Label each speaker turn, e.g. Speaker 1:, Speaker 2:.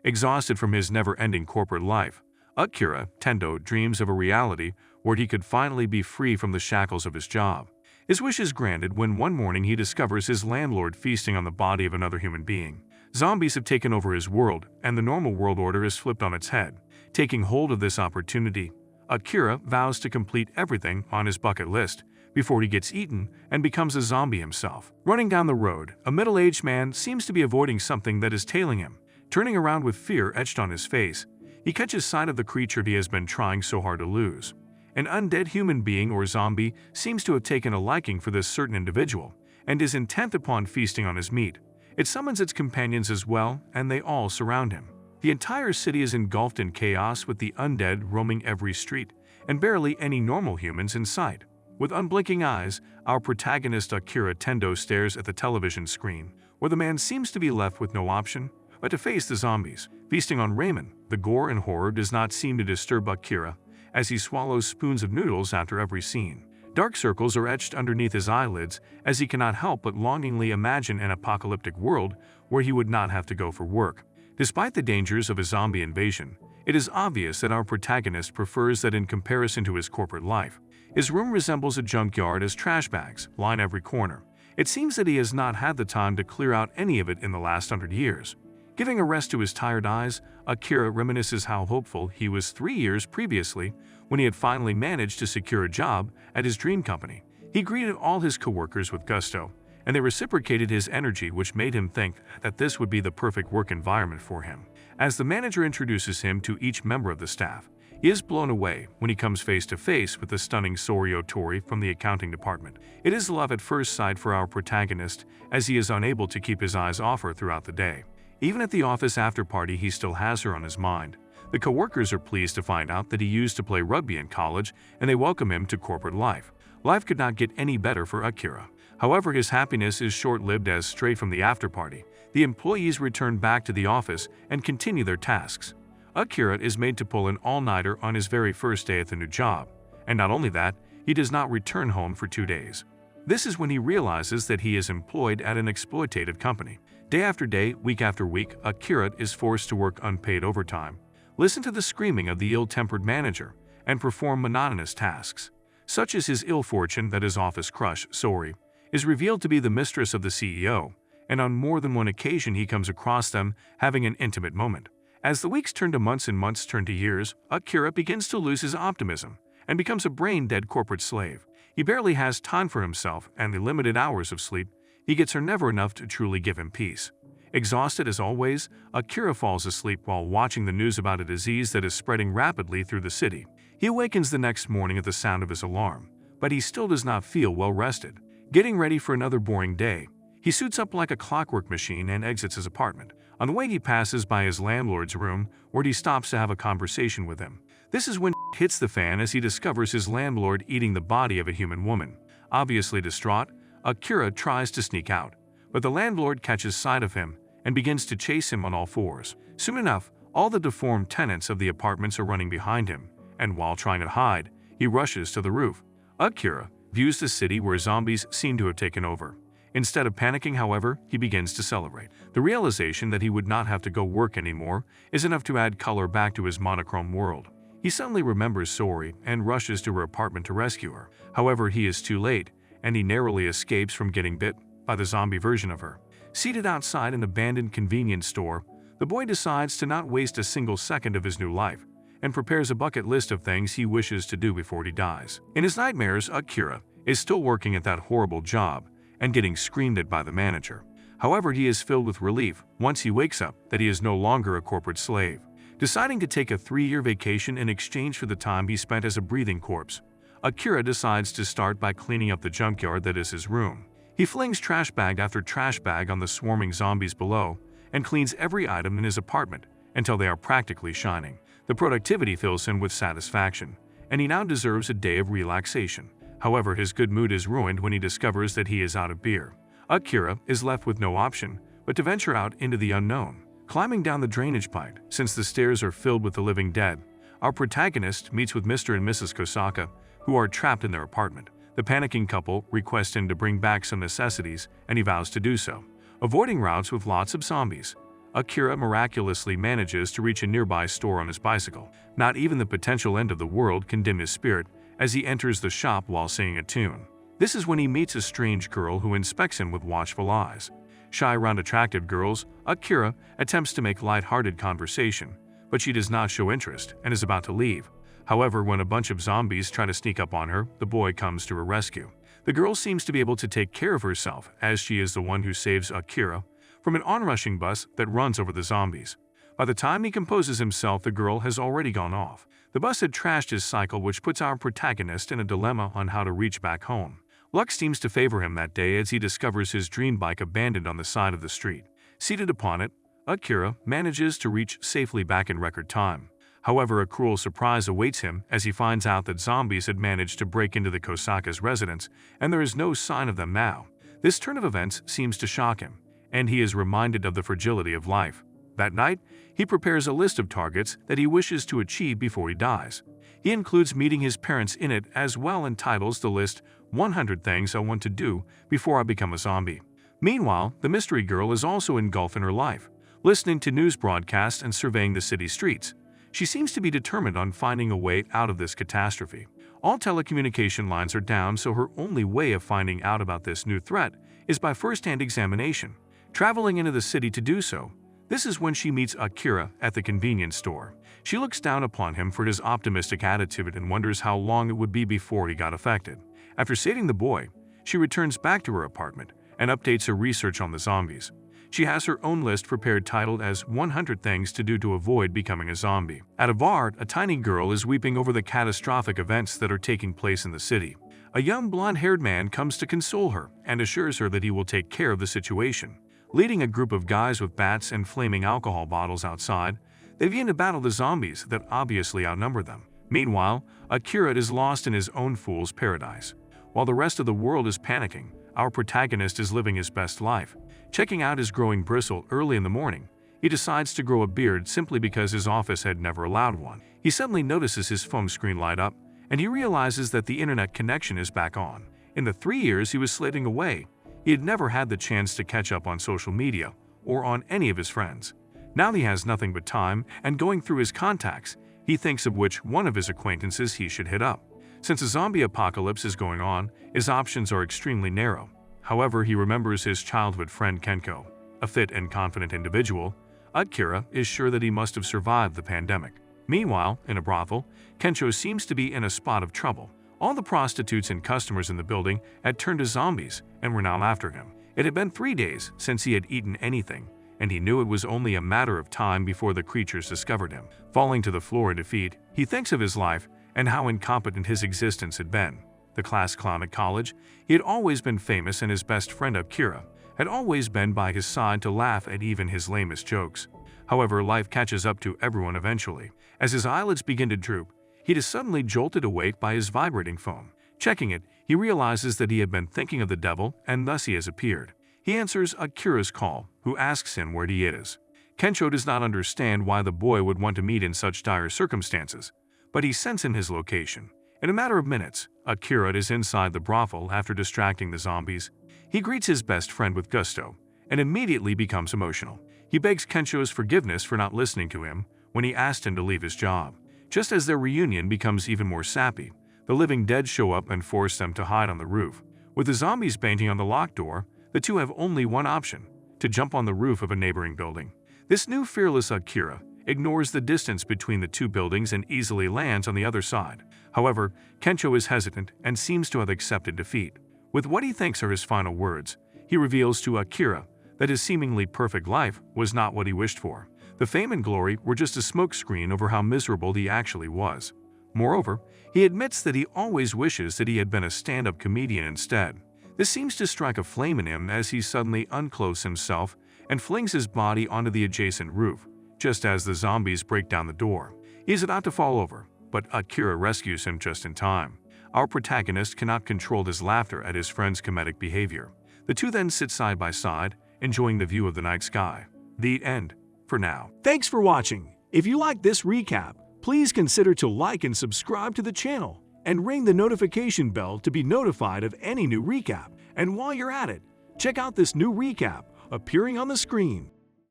Speaker 1: Exhausted from his never-ending corporate life, Akira Tendou dreams of a reality where he could finally be free from the shackles of his job. His wish is granted when one morning he discovers his landlord feasting on the body of another human being. Zombies have taken over his world, and the normal world order is flipped on its head. Taking hold of this opportunity, Akira vows to complete everything on his bucket list before he gets eaten and becomes a zombie himself. Running down the road, a middle-aged man seems to be avoiding something that is tailing him. Turning around with fear etched on his face, he catches sight of the creature he has been trying so hard to lose. An undead human being or zombie seems to have taken a liking for this certain individual and is intent upon feasting on his meat. It summons its companions as well, and they all surround him. The entire city is engulfed in chaos with the undead roaming every street, and barely any normal humans in sight. With unblinking eyes, our protagonist Akira Tendou stares at the television screen, where the man seems to be left with no option but to face the zombies. Feasting on ramen, the gore and horror does not seem to disturb Akira, as he swallows spoons of noodles after every scene. Dark circles are etched underneath his eyelids as he cannot help but longingly imagine an apocalyptic world where he would not have to go for work. Despite the dangers of a zombie invasion, it is obvious that our protagonist prefers that in comparison to his corporate life. His room resembles a junkyard as trash bags line every corner. It seems that he has not had the time to clear out any of it in the last 100 years. Giving a rest to his tired eyes, Akira reminisces how hopeful he was 3 years previously when he had finally managed to secure a job at his dream company. He greeted all his coworkers with gusto, and they reciprocated his energy, which made him think that this would be the perfect work environment for him. As the manager introduces him to each member of the staff, he is blown away when he comes face to face with the stunning Sorio Tori from the accounting department. It is love at first sight for our protagonist, as he is unable to keep his eyes off her throughout the day. Even at the office after-party, he still has her on his mind. The coworkers are pleased to find out that he used to play rugby in college, and they welcome him to corporate life. Life could not get any better for Akira. However, his happiness is short-lived as straight from the after-party, the employees return back to the office and continue their tasks. Akira is made to pull an all-nighter on his very first day at the new job. And not only that, he does not return home for 2 days. This is when he realizes that he is employed at an exploitative company. Day after day, week after week, Akira is forced to work unpaid overtime, listen to the screaming of the ill-tempered manager, and perform monotonous tasks, such as his ill fortune that his office crush, Sori, is revealed to be the mistress of the CEO, and on more than one occasion he comes across them having an intimate moment. As the weeks turn to months and months turn to years, Akira begins to lose his optimism and becomes a brain-dead corporate slave. He barely has time for himself, and the limited hours of sleep he gets are never enough to truly give him peace. Exhausted as always, Akira falls asleep while watching the news about a disease that is spreading rapidly through the city. He awakens the next morning at the sound of his alarm, but he still does not feel well rested. Getting ready for another boring day, he suits up like a clockwork machine and exits his apartment. On the way, he passes by his landlord's room, where he stops to have a conversation with him. This is when hits the fan as he discovers his landlord eating the body of a human woman. Obviously distraught, Akira tries to sneak out, but the landlord catches sight of him and begins to chase him on all fours. Soon enough, all the deformed tenants of the apartments are running behind him, and while trying to hide, he rushes to the roof. Akira views the city where zombies seem to have taken over. Instead of panicking, however, he begins to celebrate. The realization that he would not have to go work anymore is enough to add color back to his monochrome world. He suddenly remembers Sori and rushes to her apartment to rescue her. However, he is too late, and he narrowly escapes from getting bit by the zombie version of her. Seated outside an abandoned convenience store, the boy decides to not waste a single second of his new life and prepares a bucket list of things he wishes to do before he dies. In his nightmares, Akira is still working at that horrible job and getting screamed at by the manager. However, he is filled with relief once he wakes up that he is no longer a corporate slave. Deciding to take a 3-year vacation in exchange for the time he spent as a breathing corpse, Akira decides to start by cleaning up the junkyard that is his room. He flings trash bag after trash bag on the swarming zombies below and cleans every item in his apartment until they are practically shining. The productivity fills him with satisfaction, and he now deserves a day of relaxation. However, his good mood is ruined when he discovers that he is out of beer. Akira is left with no option but to venture out into the unknown. Climbing down the drainage pipe, since the stairs are filled with the living dead, our protagonist meets with Mr. and Mrs. Kosaka, who are trapped in their apartment. The panicking couple request him to bring back some necessities, and he vows to do so. Avoiding routes with lots of zombies, Akira miraculously manages to reach a nearby store on his bicycle. Not even the potential end of the world can dim his spirit as he enters the shop while singing a tune. This is when he meets a strange girl who inspects him with watchful eyes. Shy around attractive girls, Akira attempts to make light-hearted conversation, but she does not show interest and is about to leave. However, when a bunch of zombies try to sneak up on her, the boy comes to her rescue. The girl seems to be able to take care of herself, as she is the one who saves Akira from an onrushing bus that runs over the zombies. By the time he composes himself, the girl has already gone off. The bus had trashed his cycle, which puts our protagonist in a dilemma on how to reach back home. Luck seems to favor him that day as he discovers his dream bike abandoned on the side of the street. Seated upon it, Akira manages to reach safely back in record time. However, a cruel surprise awaits him as he finds out that zombies had managed to break into the Kosaka's residence, and there is no sign of them now. This turn of events seems to shock him, and he is reminded of the fragility of life. That night, he prepares a list of targets that he wishes to achieve before he dies. He includes meeting his parents in it as well and titles the list 100 Things I Want to Do Before I Become a Zombie. Meanwhile, the mystery girl is also engulfed in her life, listening to news broadcasts and surveying the city streets. She seems to be determined on finding a way out of this catastrophe. All telecommunication lines are down, so her only way of finding out about this new threat is by first-hand examination. Traveling into the city to do so, this is when she meets Akira at the convenience store. She looks down upon him for his optimistic attitude and wonders how long it would be before he got affected. After saving the boy, she returns back to her apartment and updates her research on the zombies. She has her own list prepared titled as 100 Things to Do to Avoid Becoming a Zombie. At a bar, a tiny girl is weeping over the catastrophic events that are taking place in the city. A young blonde-haired man comes to console her and assures her that he will take care of the situation. Leading a group of guys with bats and flaming alcohol bottles outside, they begin to battle the zombies that obviously outnumber them. Meanwhile, Akira is lost in his own fool's paradise. While the rest of the world is panicking, our protagonist is living his best life. Checking out his growing bristle early in the morning, he decides to grow a beard simply because his office had never allowed one. He suddenly notices his phone screen light up, and he realizes that the internet connection is back on. In the 3 years he was slaving away, he had never had the chance to catch up on social media or on any of his friends. Now he has nothing but time, and going through his contacts, he thinks of which one of his acquaintances he should hit up. Since a zombie apocalypse is going on, his options are extremely narrow. However, he remembers his childhood friend Kenko, a fit and confident individual. Akira is sure that he must have survived the pandemic. Meanwhile, in a brothel, Kenko seems to be in a spot of trouble. All the prostitutes and customers in the building had turned to zombies and were now after him. It had been 3 days since he had eaten anything, and he knew it was only a matter of time before the creatures discovered him. Falling to the floor in defeat, he thinks of his life and how incompetent his existence had been. The class clown at college, he had always been famous, and his best friend Akira had always been by his side to laugh at even his lamest jokes. However, life catches up to everyone eventually. As his eyelids begin to droop, he is suddenly jolted awake by his vibrating phone. Checking it, he realizes that he had been thinking of the devil, and thus he has appeared. He answers Akira's call, who asks him where he is. Kencho does not understand why the boy would want to meet in such dire circumstances, but he sends him his location. In a matter of minutes, Akira is inside the brothel after distracting the zombies. He greets his best friend with gusto and immediately becomes emotional. He begs Kencho's forgiveness for not listening to him when he asked him to leave his job. Just as their reunion becomes even more sappy, the living dead show up and force them to hide on the roof. With the zombies banging on the locked door, the two have only one option: to jump on the roof of a neighboring building. This new fearless Akira ignores the distance between the two buildings and easily lands on the other side. However, Kencho is hesitant and seems to have accepted defeat. With what he thinks are his final words, he reveals to Akira that his seemingly perfect life was not what he wished for. The fame and glory were just a smokescreen over how miserable he actually was. Moreover, he admits that he always wishes that he had been a stand-up comedian instead. This seems to strike a flame in him as he suddenly unclothes himself and flings his body onto the adjacent roof, just as the zombies break down the door. He is about to fall over, but Akira rescues him just in time. Our protagonist cannot control his laughter at his friend's comedic behavior. The two then sit side by side, enjoying the view of the night sky. The end. For now. Thanks for watching. If you like this recap, please consider to like and subscribe to the channel and ring the notification bell to be notified of any new recap. And while you're at it, check out this new recap appearing on the screen.